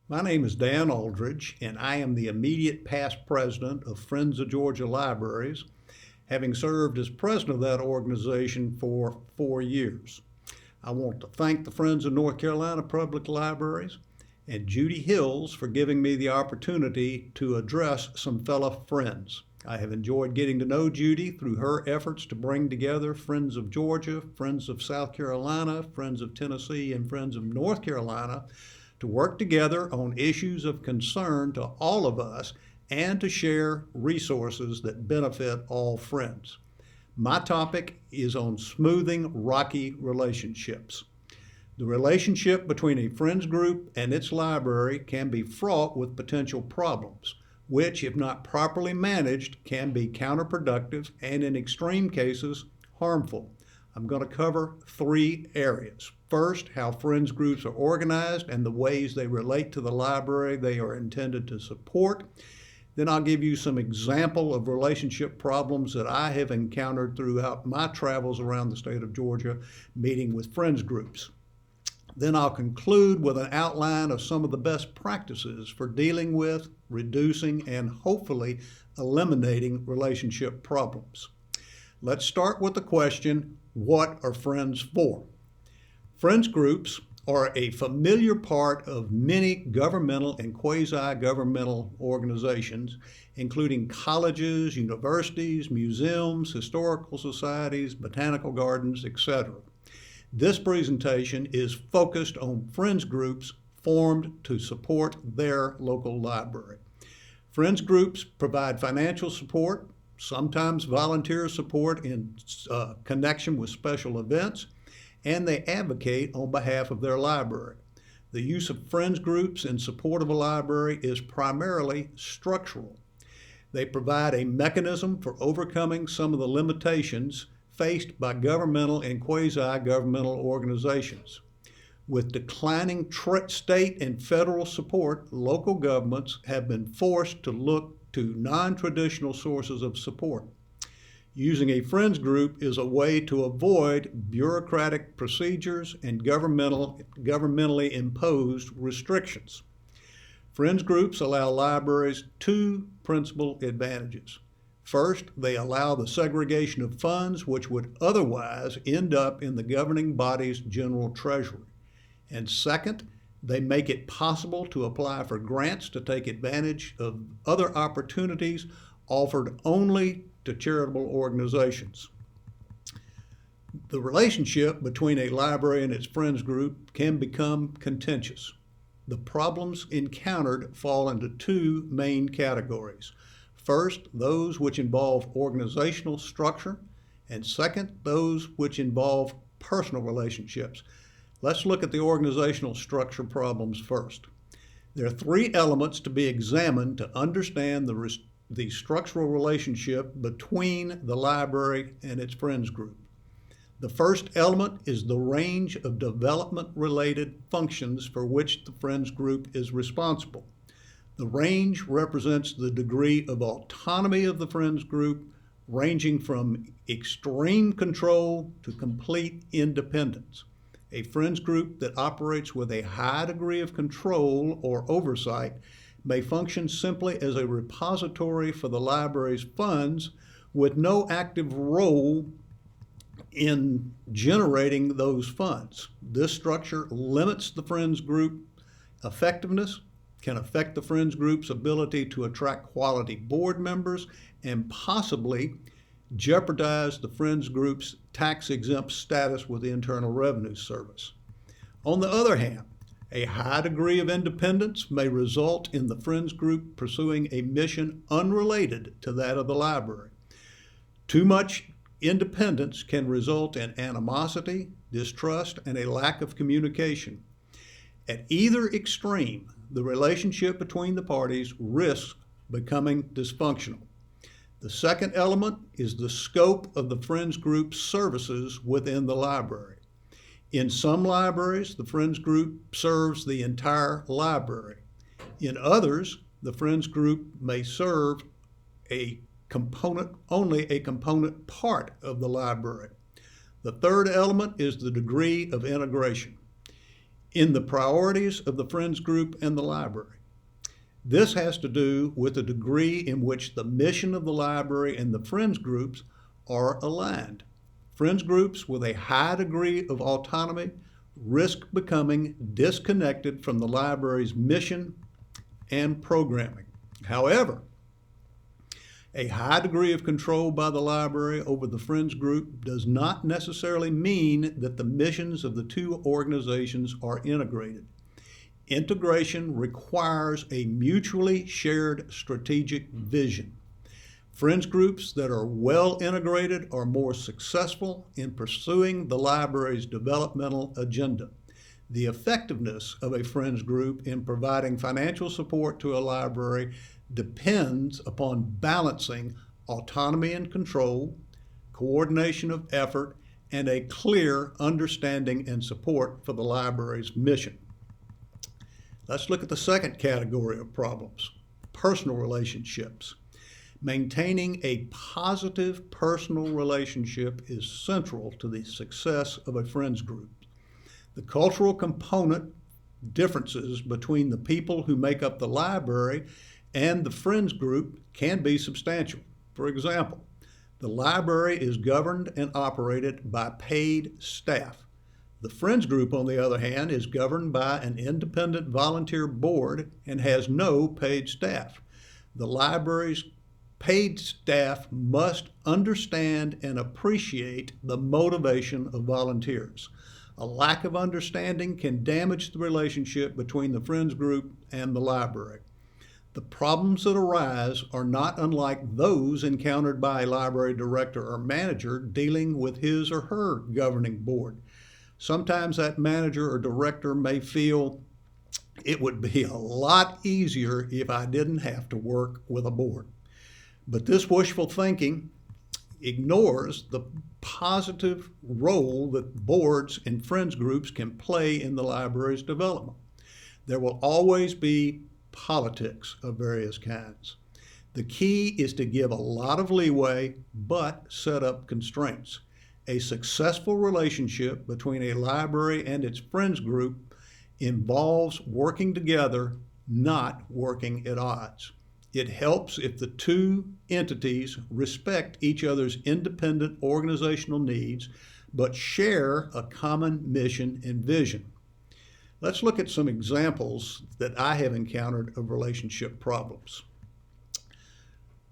My name is Dan Aldridge, and I am the immediate past president of Friends of Georgia Libraries, having served as president of that organization for 4 years. I want to thank the Friends of North Carolina Public Libraries and Judy Hills for giving me the opportunity to address some fellow friends. I have enjoyed getting to know Judy through her efforts to bring together Friends of Georgia, Friends of South Carolina, Friends of Tennessee, and Friends of North Carolina to work together on issues of concern to all of us and to share resources that benefit all friends. My topic is on smoothing rocky relationships. The relationship between a friends group and its library can be fraught with potential problems, which, if not properly managed, can be counterproductive and, in extreme cases, harmful. I'm going to cover 3 areas. First, how friends groups are organized and the ways they relate to the library they are intended to support. Then I'll give you some example of relationship problems that I have encountered throughout my travels around the state of Georgia meeting with friends groups. Then I'll conclude with an outline of some of the best practices for dealing with, reducing, and hopefully eliminating relationship problems. Let's start with the question, what are friends for? Friends groups are a familiar part of many governmental and quasi-governmental organizations, including colleges, universities, museums, historical societies, botanical gardens, etc. This presentation is focused on friends groups formed to support their local library. Friends groups provide financial support, sometimes volunteer support in connection with special events, and they advocate on behalf of their library. The use of friends groups in support of a library is primarily structural. They provide a mechanism for overcoming some of the limitations faced by governmental and quasi-governmental organizations. With declining state and federal support, local governments have been forced to look to non-traditional sources of support. Using a friends group is a way to avoid bureaucratic procedures and governmentally imposed restrictions. Friends groups allow libraries 2 principal advantages. First, they allow the segregation of funds which would otherwise end up in the governing body's general treasury. And second, they make it possible to apply for grants to take advantage of other opportunities offered only to charitable organizations. The relationship between a library and its friends group can become contentious. The problems encountered fall into 2 main categories. First, those which involve organizational structure, and second, those which involve personal relationships. Let's look at the organizational structure problems first. There are 3 elements to be examined to understand the structural relationship between the library and its friends group. The first element is the range of development-related functions for which the friends group is responsible. The range represents the degree of autonomy of the friends group, ranging from extreme control to complete independence. A friends group that operates with a high degree of control or oversight may function simply as a repository for the library's funds with no active role in generating those funds. This structure limits the friends group effectiveness, can affect the friends group's ability to attract quality board members, and possibly jeopardize the friends group's tax-exempt status with the Internal Revenue Service. On the other hand, a high degree of independence may result in the friends group pursuing a mission unrelated to that of the library. Too much independence can result in animosity, distrust, and a lack of communication. At either extreme, the relationship between the parties risks becoming dysfunctional. The second element is the scope of the friends group's services within the library. In some libraries, the friends group serves the entire library. In others, the friends group may serve only a component part of the library. The third element is the degree of integration. in the priorities of the Friends Group and the library. This has to do with the degree in which the mission of the library and the Friends Groups are aligned. Friends Groups with a high degree of autonomy risk becoming disconnected from the library's mission and programming. However, a high degree of control by the library over the Friends Group does not necessarily mean that the missions of the two organizations are integrated. Integration requires a mutually shared strategic vision. Friends Groups that are well integrated are more successful in pursuing the library's developmental agenda. The effectiveness of a Friends Group in providing financial support to a library depends upon balancing autonomy and control, coordination of effort, and a clear understanding and support for the library's mission. Let's look at the second category of problems, personal relationships. Maintaining a positive personal relationship is central to the success of a Friends Group. The cultural component differences between the people who make up the library and the Friends Group can be substantial. For example, the library is governed and operated by paid staff. The Friends Group, on the other hand, is governed by an independent volunteer board and has no paid staff. The library's paid staff must understand and appreciate the motivation of volunteers. A lack of understanding can damage the relationship between the Friends Group and the library. The problems that arise are not unlike those encountered by a library director or manager dealing with his or her governing board. Sometimes that manager or director may feel it would be a lot easier if I didn't have to work with a board. But this wishful thinking ignores the positive role that boards and Friends Groups can play in the library's development. There will always be politics of various kinds. The key is to give a lot of leeway, but set up constraints. A successful relationship between a library and its Friends Group involves working together, not working at odds. It helps if the two entities respect each other's independent organizational needs, but share a common mission and vision. Let's look at some examples that I have encountered of relationship problems.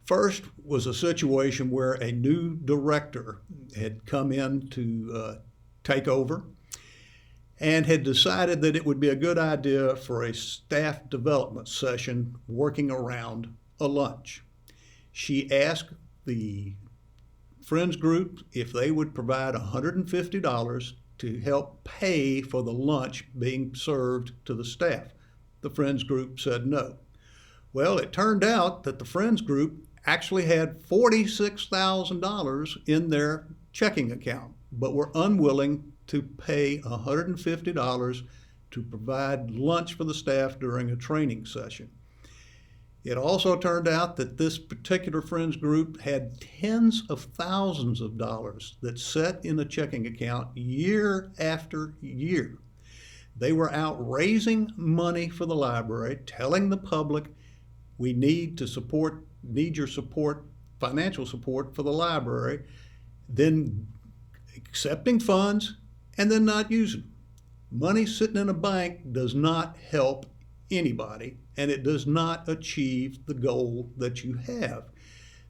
First was a situation where a new director had come in to take over and had decided that it would be a good idea for a staff development session working around a lunch. She asked the Friends Group if they would provide $150 to help pay for the lunch being served to the staff. The Friends Group said no. Well, it turned out that the Friends Group actually had $46,000 in their checking account, but were unwilling to pay $150 to provide lunch for the staff during a training session. It also turned out that this particular Friends Group had tens of thousands of dollars that sat in a checking account year after year. They were out raising money for the library, telling the public, we need your support, financial support for the library, then accepting funds and then not using them. Money sitting in a bank does not help anybody, and it does not achieve the goal that you have.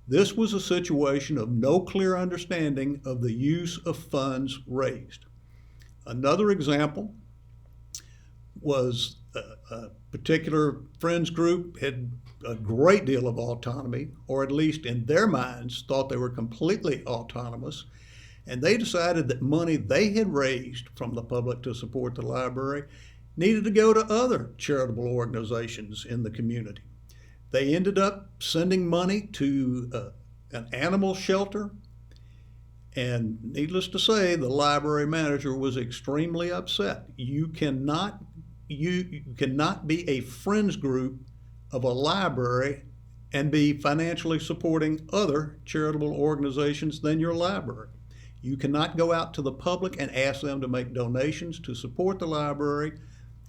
This was a situation of no clear understanding of the use of funds raised. Another example was a particular Friends Group had a great deal of autonomy, or at least in their minds thought they were completely autonomous, and they decided that money they had raised from the public to support the library needed to go to other charitable organizations in the community. They ended up sending money to an animal shelter, and needless to say, the library manager was extremely upset. You cannot be a Friends Group of a library and be financially supporting other charitable organizations than your library. You cannot go out to the public and ask them to make donations to support the library,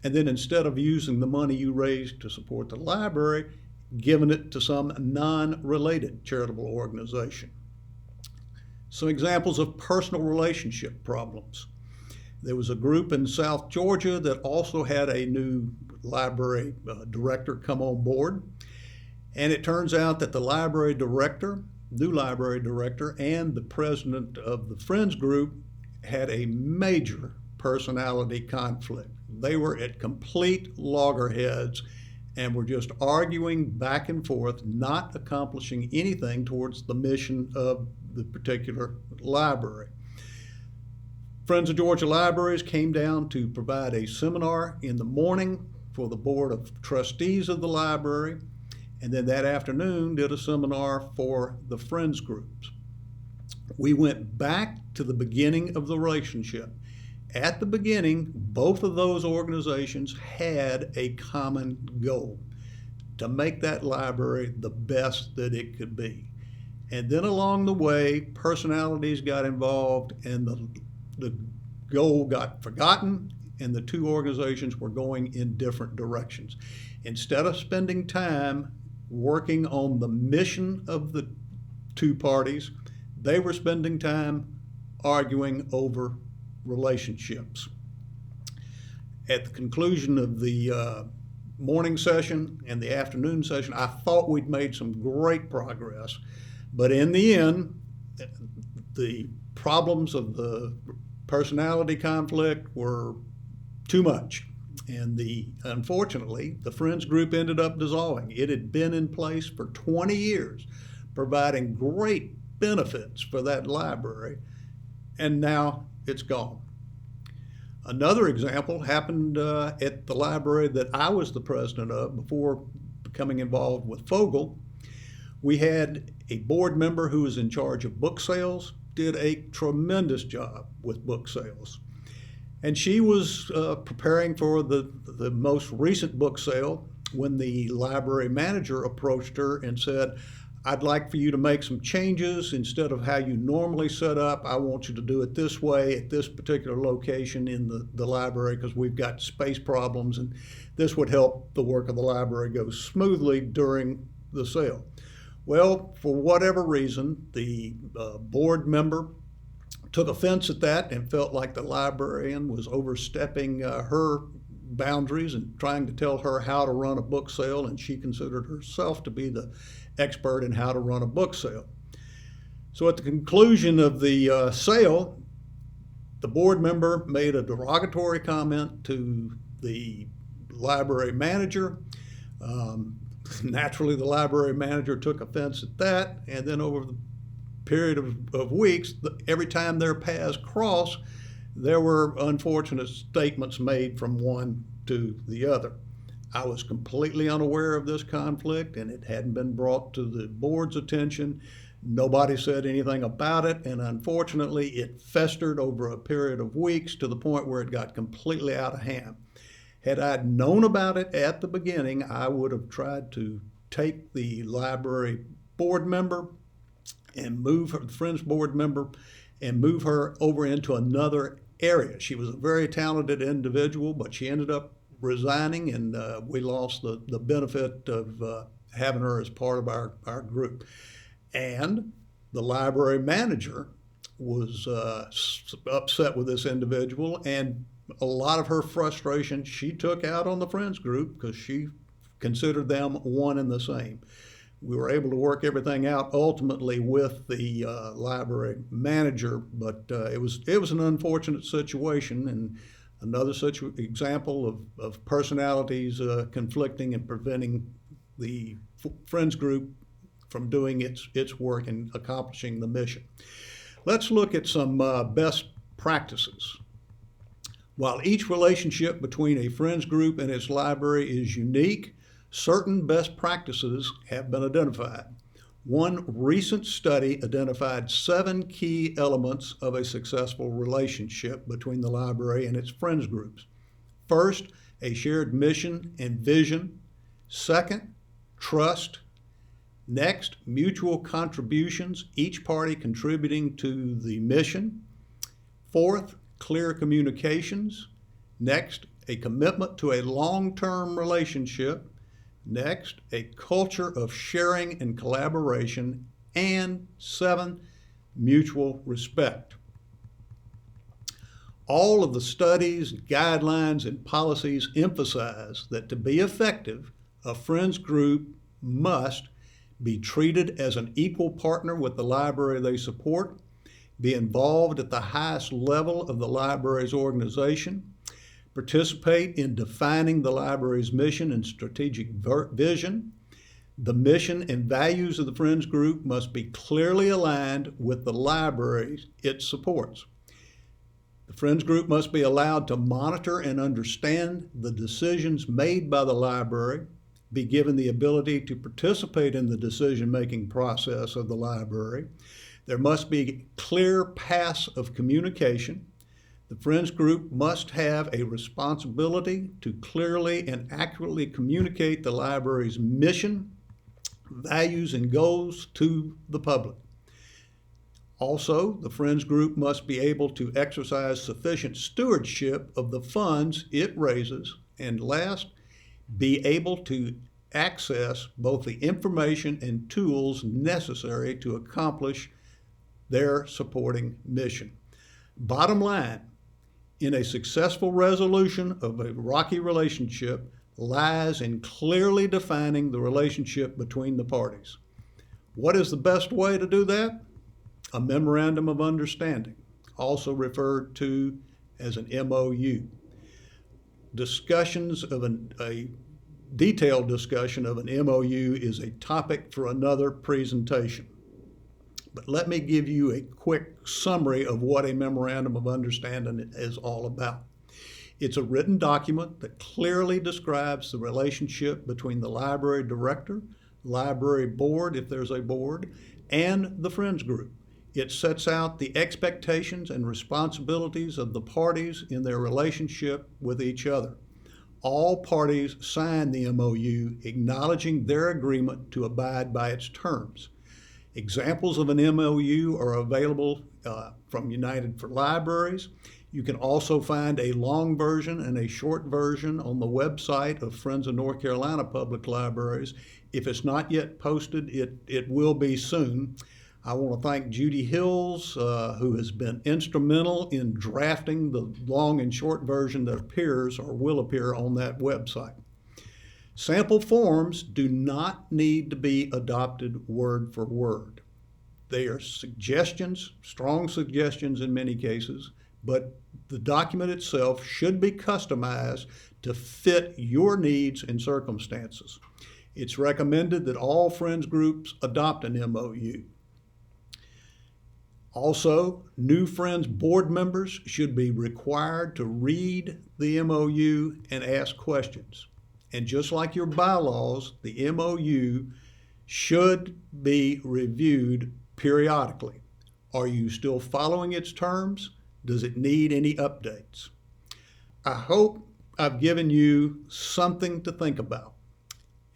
and then instead of using the money you raised to support the library, giving it to some non-related charitable organization. Some examples of personal relationship problems. There was a group in South Georgia that also had a new library director come on board. And it turns out that the library director, new library director, and the president of the Friends group had a major personality conflict. They were at complete loggerheads and were just arguing back and forth, not accomplishing anything towards the mission of the particular library. Friends of Georgia Libraries came down to provide a seminar in the morning for the board of trustees of the library, and then that afternoon did a seminar for the Friends groups. We went back to the beginning of the relationship. At the beginning, both of those organizations had a common goal: to make that library the best that it could be. And then along the way, personalities got involved and the goal got forgotten, and the two organizations were going in different directions. Instead of spending time working on the mission of the two parties, they were spending time arguing over relationships. At the conclusion of the morning session and the afternoon session, I thought we'd made some great progress, but in the end, the problems of the personality conflict were too much. And unfortunately, the Friends group ended up dissolving. It had been in place for 20 years, providing great benefits for that library, and now it's gone. Another example happened at the library that I was the president of before becoming involved with Fogel. We had a board member who was in charge of book sales, did a tremendous job with book sales. And she was preparing for the most recent book sale when the library manager approached her and said, "I'd like for you to make some changes. Instead of how you normally set up, I want you to do it this way at this particular location in the library because we've got space problems, and this would help the work of the library go smoothly during the sale." Well, for whatever reason, the board member took offense at that and felt like the librarian was overstepping her boundaries and trying to tell her how to run a book sale, and she considered herself to be the expert in how to run a book sale. So at the conclusion of the sale, the board member made a derogatory comment to the library manager. Naturally, the library manager took offense at that, and then over the period of weeks, every time their paths crossed, there were unfortunate statements made from one to the other. I was completely unaware of this conflict, and it hadn't been brought to the board's attention. Nobody said anything about it, and unfortunately, it festered over a period of weeks to the point where it got completely out of hand. Had I known about it at the beginning, I would have tried to take the library board member and move her, the Friends board member, and move her over into another area. She was a very talented individual, but she ended up resigning, and we lost the benefit of having her as part of our group. And the library manager was upset with this individual, and a lot of her frustration she took out on the Friends group because she considered them one and the same. We were able to work everything out ultimately with the library manager, but it was an unfortunate situation, and another such example of personalities conflicting and preventing the Friends group from doing its work and accomplishing the mission. Let's look at some best practices. While each relationship between a Friends group and its library is unique, certain best practices have been identified. One recent study identified 7 key elements of a successful relationship between the library and its Friends groups. First, a shared mission and vision. Second, trust. Next, mutual contributions, each party contributing to the mission. Fourth, clear communications. Next, a commitment to a long-term relationship. Next, a culture of sharing and collaboration. And 7, mutual respect. All of the studies, guidelines, and policies emphasize that to be effective, a Friends group must be treated as an equal partner with the library they support, be involved at the highest level of the library's organization, participate in defining the library's mission and strategic vision. The mission and values of the Friends group must be clearly aligned with the library it supports. The Friends group must be allowed to monitor and understand the decisions made by the library, be given the ability to participate in the decision-making process of the library. There must be clear paths of communication. The Friends group must have a responsibility to clearly and accurately communicate the library's mission, values, and goals to the public. Also, the Friends group must be able to exercise sufficient stewardship of the funds it raises. And last, be able to access both the information and tools necessary to accomplish their supporting mission. Bottom line, in a successful resolution of a rocky relationship lies in clearly defining the relationship between the parties. What is the best way to do that? A memorandum of understanding, also referred to as an MOU. Discussions of a detailed discussion of an MOU is a topic for another presentation. But let me give you a quick summary of what a memorandum of understanding is all about. It's a written document that clearly describes the relationship between the library director, library board, if there's a board, and the Friends group. It sets out the expectations and responsibilities of the parties in their relationship with each other. All parties sign the MOU, acknowledging their agreement to abide by its terms. Examples of an MOU are available from United for Libraries. You can also find a long version and a short version on the website of Friends of North Carolina Public Libraries. If it's not yet posted, it will be soon. I want to thank Judy Hills, who has been instrumental in drafting the long and short version that appears or will appear on that website. Sample forms do not need to be adopted word for word. They are suggestions, strong suggestions in many cases, but the document itself should be customized to fit your needs and circumstances. It's recommended that all Friends groups adopt an MOU. Also, new Friends board members should be required to read the MOU and ask questions. And just like your bylaws, the MOU should be reviewed periodically. Are you still following its terms? Does it need any updates? I hope I've given you something to think about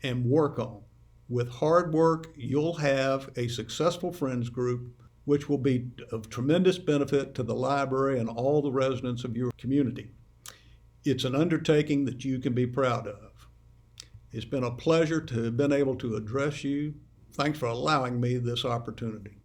and work on. With hard work, you'll have a successful Friends group, which will be of tremendous benefit to the library and all the residents of your community. It's an undertaking that you can be proud of. It's been a pleasure to have been able to address you. Thanks for allowing me this opportunity.